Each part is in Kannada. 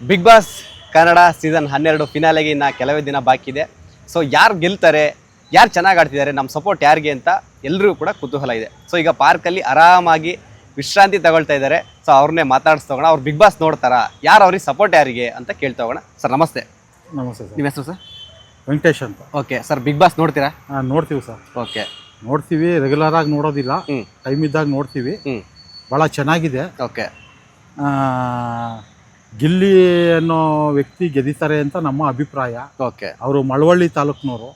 ಬಿಗ್ ಬಾಸ್ ಕನ್ನಡ ಸೀಸನ್ 12 ಫಿನಾಲೆಗೆ ಇನ್ನು ಕೆಲವೇ ದಿನ ಬಾಕಿ ಇದೆ. ಸೊ ಯಾರು ಗೆಲ್ತಾರೆ, ಯಾರು ಚೆನ್ನಾಗಿ ಆಡ್ತಿದ್ದಾರೆ, ನಮ್ಮ ಸಪೋರ್ಟ್ ಯಾರಿಗೆ ಅಂತ ಎಲ್ಲರಿಗೂ ಕೂಡ ಕುತೂಹಲ ಇದೆ. ಸೊ ಈಗ ಪಾರ್ಕಲ್ಲಿ ಆರಾಮಾಗಿ ವಿಶ್ರಾಂತಿ ತಗೊಳ್ತಾ ಇದ್ದಾರೆ. ಸೊ ಅವ್ರನ್ನೇ ಮಾತಾಡಿಸ್ತೋಗೋಣ. ಅವ್ರು ಬಿಗ್ ಬಾಸ್ ನೋಡ್ತಾರಾ, ಯಾರು ಅವ್ರಿಗೆ ಸಪೋರ್ಟ್ ಯಾರಿಗೆ ಅಂತ ಕೇಳ್ತಾ ಹೋಗೋಣ. ಸರ್ ನಮಸ್ತೆ. ನಮಸ್ತೆ ಸರ್. ನಿಮ್ಮ ಹೆಸರು ಸರ್? ವೆಂಕಟೇಶ್ ಅಂತ. ಓಕೆ ಸರ್, ಬಿಗ್ ಬಾಸ್ ನೋಡ್ತೀರಾ? ನೋಡ್ತೀವಿ ಸರ್. ಓಕೆ, ನೋಡ್ತೀವಿ, ರೆಗ್ಯುಲರ್ ಆಗಿ ನೋಡೋದಿಲ್ಲ, ಟೈಮ್ ಇದ್ದಾಗ ನೋಡ್ತೀವಿ. ಭಾಳ ಚೆನ್ನಾಗಿದೆ. ಓಕೆ, ಗಿಲ್ಲಿ ಅನ್ನೋ ವ್ಯಕ್ತಿ ಗೆದಿತಾರೆ ಅಂತ ನಮ್ಮ ಅಭಿಪ್ರಾಯ. ಓಕೆ, ಅವರು ಮಳವಳ್ಳಿ ತಾಲೂಕ್ನವರು.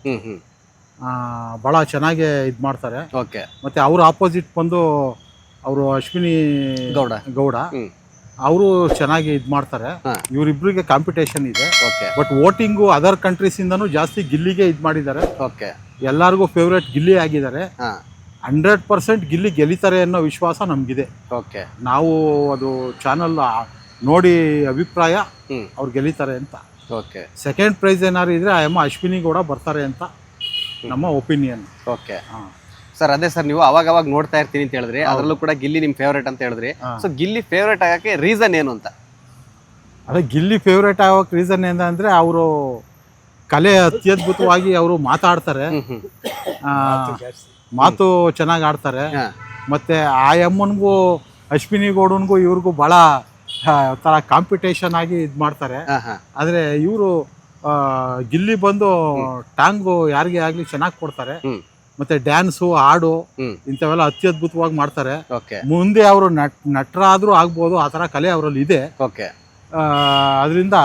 ಭಾಳ ಚೆನ್ನಾಗಿ ಇದು ಮಾಡ್ತಾರೆ. ಓಕೆ, ಮತ್ತು ಅವ್ರ ಆಪೋಸಿಟ್ ಬಂದು ಅವರು ಅಶ್ವಿನಿ ಗೌಡ ಅವರು ಚೆನ್ನಾಗಿ ಇದು ಮಾಡ್ತಾರೆ. ಇವರಿಬ್ಬರಿಗೆ ಕಾಂಪಿಟೇಷನ್ ಇದೆ. ಓಕೆ, ಬಟ್ ವೋಟಿಂಗು ಅದರ್ ಕಂಟ್ರೀಸಿಂದನೂ ಜಾಸ್ತಿ ಗಿಲ್ಲಿಗೆ ಇದು ಮಾಡಿದ್ದಾರೆ. ಓಕೆ, ಎಲ್ಲರಿಗೂ ಫೇವ್ರೇಟ್ ಗಿಲ್ಲಿ ಆಗಿದ್ದಾರೆ. 100% ಗಿಲ್ಲಿ ಗೆಲ್ಲಿತಾರೆ ಅನ್ನೋ ವಿಶ್ವಾಸ ನಮಗಿದೆ. ಓಕೆ, ನಾವು ಅದು ಚಾನಲ್ ನೋಡಿ ಅಭಿಪ್ರಾಯ ಅವ್ರು ಗೆಲ್ಲಿತಾರೆ ಅಂತ. ಓಕೆ, ಸೆಕೆಂಡ್ ಪ್ರೈಸ್ ಏನಾದ್ರು ಇದ್ರೆ ಅಶ್ವಿನಿ ಗೌಡ ಬರ್ತಾರೆ ಅಂತ ನಮ್ಮ ಒಪಿನಿಯನ್. ಓಕೆ ಸರ್, ಅದೇ ಸರ್, ನೀವು ಅವಾಗ ನೋಡ್ತಾ ಇರ್ತೀನಿ ಅಂತ ಹೇಳಿದ್ರಿ, ಅದರಲ್ಲೂ ಕೂಡ ಗಿಲ್ಲಿ ನಿಮ್ ಫೇವ್ರೇಟ್ ಅಂತ ಹೇಳಿದ್ರಿ. ಸೊ ಗಿಲ್ಲಿ ಫೇವ್ರೇಟ್ ಆಗಕ್ಕೆ ರೀಸನ್ ಏನು ಅಂತ? ಅದೇ ಗಿಲ್ಲಿ ಫೇವ್ರೇಟ್ ಆಗೋಕೆ ರೀಸನ್ ಏನಂದ್ರೆ ಅವರು ಕಲೆ ಅತ್ಯದ್ಭುತವಾಗಿ ಅವರು ಮಾತಾಡ್ತಾರೆ, ಮಾತು ಚೆನ್ನಾಗಿ ಆಡ್ತಾರೆ. ಮತ್ತೆ ಆ ಅಮ್ಮನಿಗೂ ಅಶ್ವಿನಿ ಗೌಡನ್ಗೂ ಇವ್ರಿಗೂ ಭಾಳ ಥರ ಕಾಂಪಿಟೇಷನ್ ಆಗಿ ಇದು ಮಾಡ್ತಾರೆ. ಆದರೆ ಇವರು ಗಿಲ್ಲಿ ಬಂದು ಟಾಂಗು ಯಾರಿಗೆ ಆಗಲಿ ಚೆನ್ನಾಗಿ ಕೊಡ್ತಾರೆ. ಮತ್ತೆ ಡ್ಯಾನ್ಸು, ಹಾಡು ಇಂಥವೆಲ್ಲ ಅತ್ಯದ್ಭುತವಾಗಿ ಮಾಡ್ತಾರೆ. ಮುಂದೆ ಅವರು ನಟರಾದ್ರೂ ಆಗ್ಬೋದು, ಆ ಥರ ಕಲೆ ಅವರಲ್ಲಿ ಇದೆ. ಅದರಿಂದ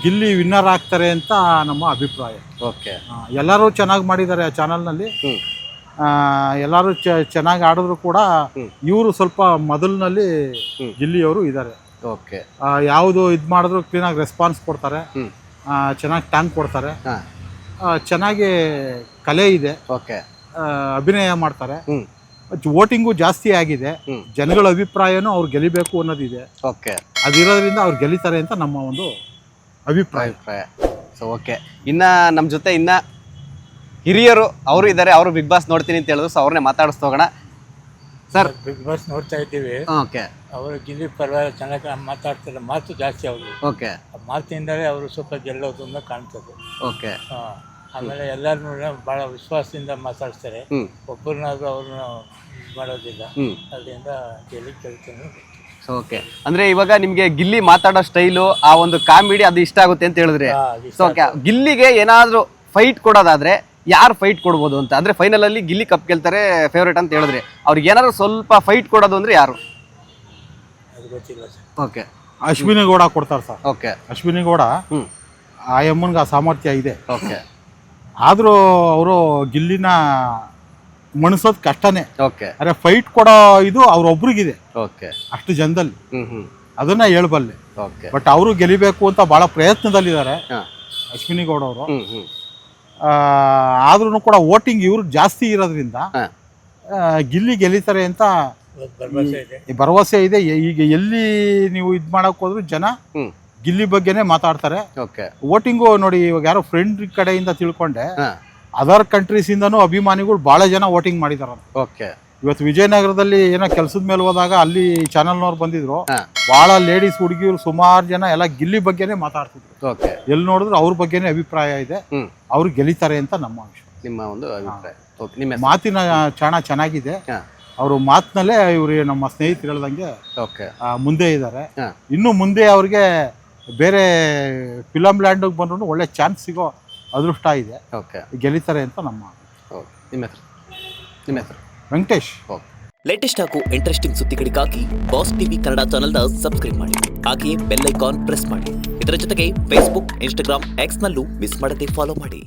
ಗಿಲ್ಲಿ ವಿನ್ನರ್ ಆಗ್ತಾರೆ ಅಂತ ನಮ್ಮ ಅಭಿಪ್ರಾಯ. ಓಕೆ, ಎಲ್ಲರೂ ಚೆನ್ನಾಗಿ ಮಾಡಿದ್ದಾರೆ ಆ ಚಾನಲ್ನಲ್ಲಿ. ಎಲ್ಲರೂ ಚೆನ್ನಾಗಿ ಆಡಿದ್ರು ಕೂಡ ಇವರು ಸ್ವಲ್ಪ ಮೊದಲಿನಲ್ಲಿ ಗಿಲ್ಲಿಯವರು ಇದ್ದಾರೆ. ಓಕೆ, ಯಾವುದು ಇದು ಮಾಡಿದ್ರು ಕ್ಲೀನಾಗಿ ರೆಸ್ಪಾನ್ಸ್ ಕೊಡ್ತಾರೆ, ಚೆನ್ನಾಗಿ ಟ್ಯಾಂಕ್ ಕೊಡ್ತಾರೆ, ಚೆನ್ನಾಗಿ ಕಲೆ ಇದೆ. ಓಕೆ, ಅಭಿನಯ ಮಾಡ್ತಾರೆ. ವೋಟಿಂಗು ಜಾಸ್ತಿ ಆಗಿದೆ. ಜನಗಳ ಅಭಿಪ್ರಾಯನೂ ಅವ್ರು ಗೆಲ್ಲಿಬೇಕು ಅನ್ನೋದಿದೆ. ಓಕೆ, ಅದಿರೋದ್ರಿಂದ ಅವ್ರು ಗೆಲ್ಲಿತಾರೆ ಅಂತ ನಮ್ಮ ಒಂದು ಅಭಿಪ್ರಾಯ. ಸೊ ಓಕೆ, ಇನ್ನ ನಮ್ಮ ಜೊತೆ ಇನ್ನ ಹಿರಿಯರು ಅವರು ಇದ್ದಾರೆ, ಅವರು ಬಿಗ್ ಬಾಸ್ ನೋಡ್ತೀನಿ ಅಂತ ಹೇಳಿದ್ರು. ಸೊ ಅವ್ರನ್ನೇ ಮಾತಾಡಿಸ್ತೋಗೋಣ. ಸರ್, ಬಿಗ್ ಬಾಸ್ ನೋಡ್ತಾ ಇದ್ದೀವಿ. ಓಕೆ, ಅವರು ಗಿಲ್ಲಿ ಪರವಾಗಿ ಚೆನ್ನಾಗಿ ಮಾತಾಡ್ತಾರೆ, ಮಾತು ಜಾಸ್ತಿ ಅವರು. ಓಕೆ, ಮಾತಿನಿಂದಲೇ ಅವರು ಸ್ವಲ್ಪ ಗೆಲ್ಲೋದು ಅಂತ ಕಾಣ್ತದೆ. ಓಕೆ, ಆಮೇಲೆ ಎಲ್ಲರನ್ನೂ ಭಾಳ ವಿಶ್ವಾಸದಿಂದ ಮಾತಾಡ್ತಾರೆ. ಒಬ್ಬರನ್ನಾದ್ರೂ ಅವ್ರನ್ನ ಮಾಡೋದಿಲ್ಲ. ಅದರಿಂದ ಗೆಲ್ಲಿ ಕೇಳ್ತೀನಿ. ಸೊ ಓಕೆ, ಅಂದ್ರೆ ಇವಾಗ ನಿಮ್ಗೆ ಗಿಲ್ಲಿ ಮಾತಾಡೋ ಸ್ಟೈಲು, ಆ ಒಂದು ಕಾಮಿಡಿ ಅದು ಇಷ್ಟ ಆಗುತ್ತೆ ಅಂತ ಹೇಳಿದ್ರೆ. ಸೊ ಓಕೆ, ಗಿಲ್ಲಿಗೆ ಏನಾದ್ರು ಫೈಟ್ ಕೊಡೋದಾದ್ರೆ ಯಾರು ಫೈಟ್ ಕೊಡ್ಬೋದು ಅಂತ? ಅಂದ್ರೆ ಫೈನಲ್ ಅಲ್ಲಿ ಗಿಲ್ಲಿ ಕಪ್ ಗೆಲ್ತಾರೆ ಫೇವ್ರೇಟ್ ಅಂತ ಹೇಳಿದ್ರೆ, ಅವ್ರಿಗೆ ಏನಾದ್ರು ಸ್ವಲ್ಪ ಫೈಟ್ ಕೊಡೋದು ಅಂದ್ರೆ ಯಾರು? ಅದು ಗೊತ್ತಿಲ್ಲ ಸರ್. ಓಕೆ, ಅಶ್ವಿನಿ ಗೌಡ ಕೊಡ್ತಾರೆ ಸರ್. ಓಕೆ, ಅಶ್ವಿನಿ ಗೌಡ ಆ ಅಮ್ಮನ್ಗೆ ಆ ಸಾಮರ್ಥ್ಯ ಇದೆ. ಓಕೆ, ಆದರೂ ಅವರು ಗಿಲ್ಲಿನ ಮಣಿಸೋದು ಕಷ್ಟನೇ. ಓಕೆ, ಅರೆ ಫೈಟ್ ಕೊಡೋ ಇದು ಅವ್ರೊಬ್ರಿಗಿದೆ ಓಕೆ, ಅಷ್ಟು ಜನದಲ್ಲಿ, ಅದನ್ನ ಹೇಳ್ಬಲ್ಲೆ. ಓಕೆ, ಬಟ್ ಅವರು ಗೆಲಿಬೇಕು ಅಂತ ಬಹಳ ಪ್ರಯತ್ನದಲ್ಲಿದ್ದಾರೆ ಅಶ್ವಿನಿ ಗೌಡ ಅವರು. ಆದ್ರೂ ಕೂಡ ವೋಟಿಂಗ್ ಇವ್ರು ಜಾಸ್ತಿ ಇರೋದ್ರಿಂದ ಗಿಲ್ಲಿ ಗೆಲ್ಲಿತಾರೆ ಅಂತ ಭರವಸೆ ಇದೆ. ಈಗ ಎಲ್ಲಿ ನೀವು ಇದು ಮಾಡಕ್ ಹೋದ್ರು ಜನ ಗಿಲ್ಲಿ ಬಗ್ಗೆನೇ ಮಾತಾಡ್ತಾರೆ. ವೋಟಿಂಗು ನೋಡಿ, ಇವಾಗ ಯಾರೋ ಫ್ರೆಂಡ್ ಕಡೆಯಿಂದ ತಿಳ್ಕೊಂಡೆ ಅದರ್ ಕಂಟ್ರೀಸ್ ಇಂದನೂ ಅಭಿಮಾನಿಗಳು ಬಹಳ ಜನ ವೋಟಿಂಗ್ ಮಾಡಿದಾರ. ಓಕೆ, ಇವತ್ತು ವಿಜಯನಗರದಲ್ಲಿ ಏನೋ ಕೆಲಸದ ಮೇಲೆ ಹೋದಾಗ ಅಲ್ಲಿ ಚಾನಲ್ನವ್ರು ಬಂದಿದ್ರು. ಬಹಳ ಲೇಡೀಸ್, ಹುಡುಗಿರು, ಸುಮಾರು ಜನ ಎಲ್ಲ ಗಿಲ್ಲಿ ಬಗ್ಗೆನೇ ಮಾತಾಡ್ತಿದ್ರು. ಓಕೆ, ಎಲ್ಲಿ ನೋಡಿದ್ರು ಅವ್ರ ಬಗ್ಗೆನೇ ಅಭಿಪ್ರಾಯ ಇದೆ. ಅವ್ರು ಗೆಲ್ಲಿತಾರೆ ಅಂತ ನಮ್ಮ ವಿಷಯ, ನಿಮ್ಮ ಒಂದು ಅಭಿಪ್ರಾಯ. ಓಕೆ, ನಿಮ್ಮ ಮಾತಿನ ಚಾಣ ಚೆನ್ನಾಗಿದೆ. ಅವರು ಮಾತಿನಲ್ಲೇ ಇವ್ರು ನಮ್ಮ ಸ್ನೇಹಿತರು ಹೇಳ್ದಂಗೆ ಓಕೆ ಮುಂದೆ ಇದ್ದಾರೆ. ಇನ್ನು ಮುಂದೆ ಅವ್ರಿಗೆ ಬೇರೆ ಫಿಲಮ್ ಲ್ಯಾಂಡ್ ಬಂದ್ರು ಒಳ್ಳೆ ಚಾನ್ಸ್ ಸಿಗೋ ಅದೃಷ್ಟ ಇದೆ. ಓಕೆ, ಗೆಲ್ಲಿತಾರೆ ಅಂತ ನಮ್ಮ. ನಿಮ್ಮ ಹೆಸರು? ನಿಮ್ಮ ಹೆಸರು? ವೆಂಕಟೇಶ್. ಲೇಟೆಸ್ಟ್ ಹಾಗೂ ಇಂಟ್ರೆಸ್ಟಿಂಗ್ ಸುದ್ದಿಗಳಿಗಾಗಿ ಬಾಸ್ ಟಿವಿ ಕನ್ನಡ ಚಾನೆಲ್ನ ಸಬ್ಸ್ಕ್ರೈಬ್ ಮಾಡಿ. ಹಾಗೆಯೇ ಬೆಲ್ ಐಕಾನ್ ಪ್ರೆಸ್ ಮಾಡಿ. ಇದರ ಜೊತೆಗೆ ಫೇಸ್ಬುಕ್, ಇನ್ಸ್ಟಾಗ್ರಾಮ್, ಎಕ್ಸ್ ನಲ್ಲೂ ಮಿಸ್ ಮಾಡದೆ ಫಾಲೋ ಮಾಡಿ.